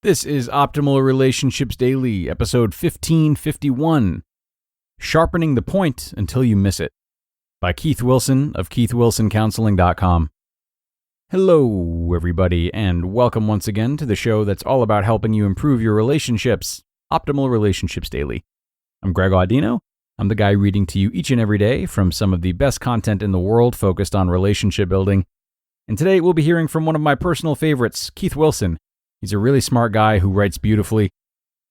This is Optimal Relationships Daily, episode 1551, Sharpening the Point Until You Miss It, by Keith Wilson of keithwilsoncounseling.com. Hello, everybody, and welcome once again to the show that's all about helping you improve your relationships, Optimal Relationships Daily. I'm Greg Audino. I'm the guy reading to you each and every day from some of the best content in the world focused on relationship building. And today we'll be hearing from one of my personal favorites, Keith Wilson. He's a really smart guy who writes beautifully.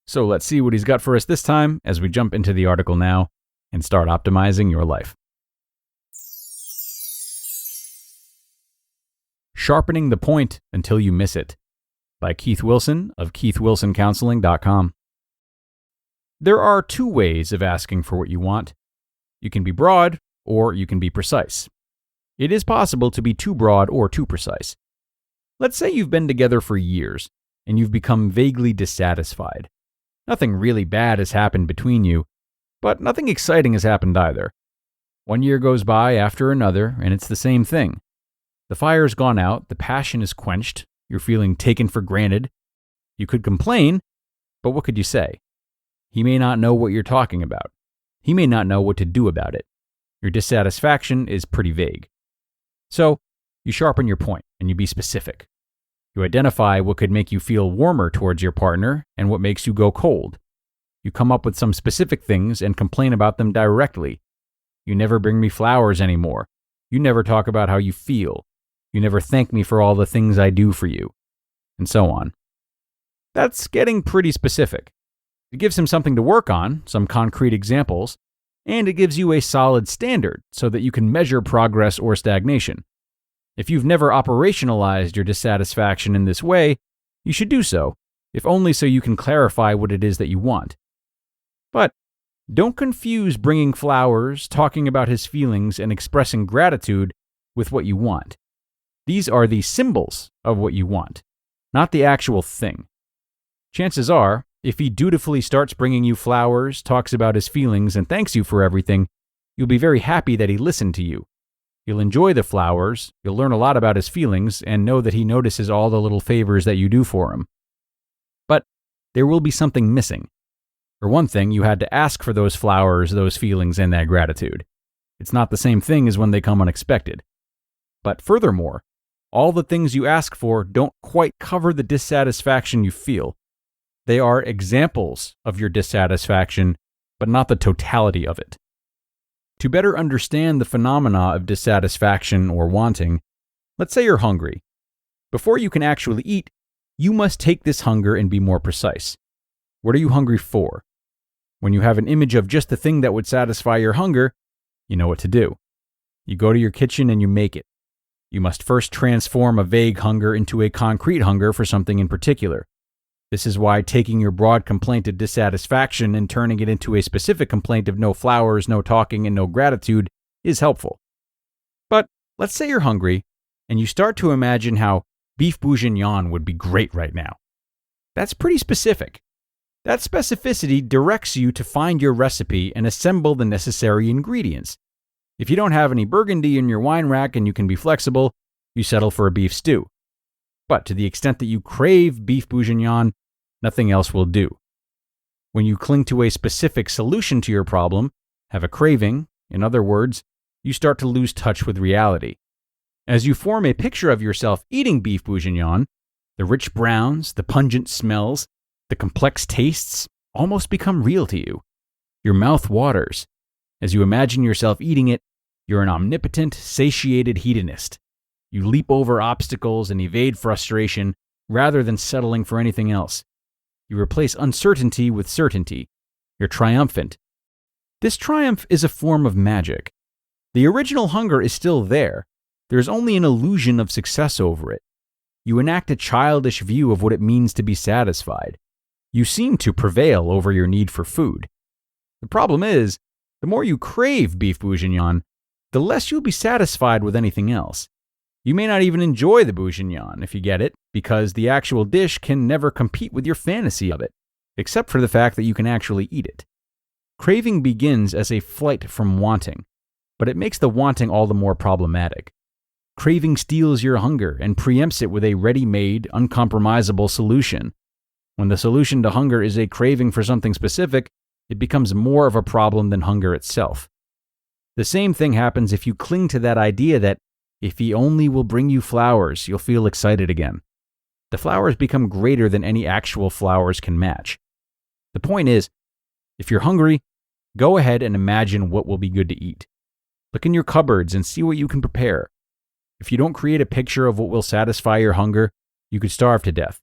So let's see what he's got for us this time as we jump into the article now and start optimizing your life. Sharpening the Point Until You Miss It, by Keith Wilson of keithwilsoncounseling.com. There are two ways of asking for what you want. You can be broad or you can be precise. It is possible to be too broad or too precise. Let's say you've been together for years and you've become vaguely dissatisfied. Nothing really bad has happened between you, but nothing exciting has happened either. 1 year goes by after another, and it's the same thing. The fire's gone out, the passion is quenched, you're feeling taken for granted. You could complain, but what could you say? He may not know what you're talking about. He may not know what to do about it. Your dissatisfaction is pretty vague. So, you sharpen your point and you be specific. You identify what could make you feel warmer towards your partner and what makes you go cold. You come up with some specific things and complain about them directly. You never bring me flowers anymore. You never talk about how you feel. You never thank me for all the things I do for you. And so on. That's getting pretty specific. It gives him something to work on, some concrete examples, and it gives you a solid standard so that you can measure progress or stagnation. If you've never operationalized your dissatisfaction in this way, you should do so, if only so you can clarify what it is that you want. But don't confuse bringing flowers, talking about his feelings, and expressing gratitude with what you want. These are the symbols of what you want, not the actual thing. Chances are, if he dutifully starts bringing you flowers, talks about his feelings, and thanks you for everything, you'll be very happy that he listened to you. You'll enjoy the flowers, you'll learn a lot about his feelings, and know that he notices all the little favors that you do for him. But there will be something missing. For one thing, you had to ask for those flowers, those feelings, and that gratitude. It's not the same thing as when they come unexpected. But furthermore, all the things you ask for don't quite cover the dissatisfaction you feel. They are examples of your dissatisfaction, but not the totality of it. To better understand the phenomena of dissatisfaction or wanting, let's say you're hungry. Before you can actually eat, you must take this hunger and be more precise. What are you hungry for? When you have an image of just the thing that would satisfy your hunger, you know what to do. You go to your kitchen and you make it. You must first transform a vague hunger into a concrete hunger for something in particular. This is why taking your broad complaint of dissatisfaction and turning it into a specific complaint of no flowers, no talking, and no gratitude is helpful. But let's say you're hungry, and you start to imagine how beef bourguignon would be great right now. That's pretty specific. That specificity directs you to find your recipe and assemble the necessary ingredients. If you don't have any burgundy in your wine rack and you can be flexible, you settle for a beef stew. But to the extent that you crave beef bourguignon, nothing else will do. When you cling to a specific solution to your problem, have a craving, in other words, you start to lose touch with reality. As you form a picture of yourself eating beef bourguignon, the rich browns, the pungent smells, the complex tastes almost become real to you. Your mouth waters. As you imagine yourself eating it, you're an omnipotent, satiated hedonist. You leap over obstacles and evade frustration rather than settling for anything else. You replace uncertainty with certainty. You're triumphant. This triumph is a form of magic. The original hunger is still there. There's only an illusion of success over it. You enact a childish view of what it means to be satisfied. You seem to prevail over your need for food. The problem is, the more you crave beef bourguignon, the less you'll be satisfied with anything else. You may not even enjoy the bourguignon, if you get it, because the actual dish can never compete with your fantasy of it, except for the fact that you can actually eat it. Craving begins as a flight from wanting, but it makes the wanting all the more problematic. Craving steals your hunger and preempts it with a ready-made, uncompromisable solution. When the solution to hunger is a craving for something specific, it becomes more of a problem than hunger itself. The same thing happens if you cling to that idea that if he only will bring you flowers, you'll feel excited again. The flowers become greater than any actual flowers can match. The point is, if you're hungry, go ahead and imagine what will be good to eat. Look in your cupboards and see what you can prepare. If you don't create a picture of what will satisfy your hunger, you could starve to death.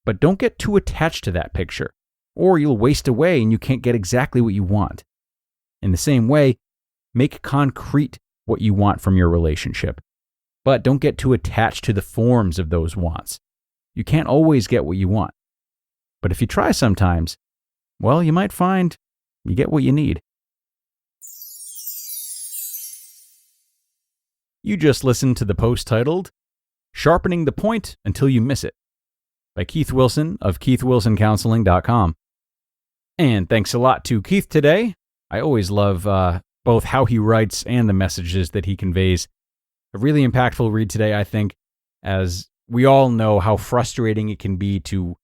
But don't get too attached to that picture, or you'll waste away and you can't get exactly what you want. In the same way, make concrete what you want from your relationship. But don't get too attached to the forms of those wants. You can't always get what you want. But if you try sometimes, well, you might find you get what you need. You just listened to the post titled, Sharpening the Point Until You Miss It, by Keith Wilson of KeithWilsonCounseling.com. And thanks a lot to Keith today. I always love both how he writes and the messages that he conveys. A really impactful read today, I think, as we all know how frustrating it can be to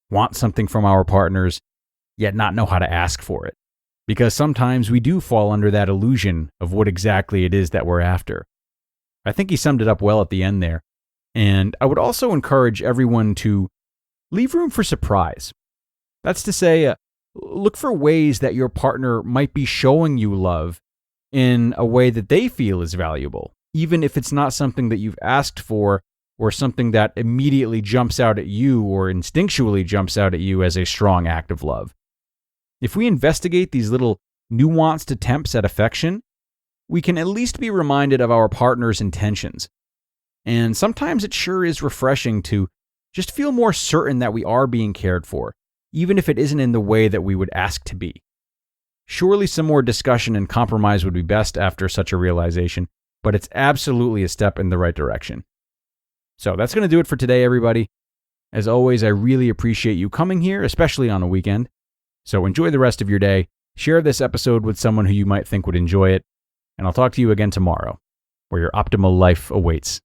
want something from our partners, yet not know how to ask for it. Because sometimes we do fall under that illusion of what exactly it is that we're after. I think he summed it up well at the end there. And I would also encourage everyone to leave room for surprise. That's to say, look for ways that your partner might be showing you love in a way that they feel is valuable, even if it's not something that you've asked for or something that immediately jumps out at you or instinctually jumps out at you as a strong act of love. If we investigate these little nuanced attempts at affection, we can at least be reminded of our partner's intentions. And sometimes it sure is refreshing to just feel more certain that we are being cared for, even if it isn't in the way that we would ask to be. Surely some more discussion and compromise would be best after such a realization, but it's absolutely a step in the right direction. So that's going to do it for today, everybody. As always, I really appreciate you coming here, especially on a weekend. So enjoy the rest of your day. Share this episode with someone who you might think would enjoy it. And I'll talk to you again tomorrow, where your optimal life awaits.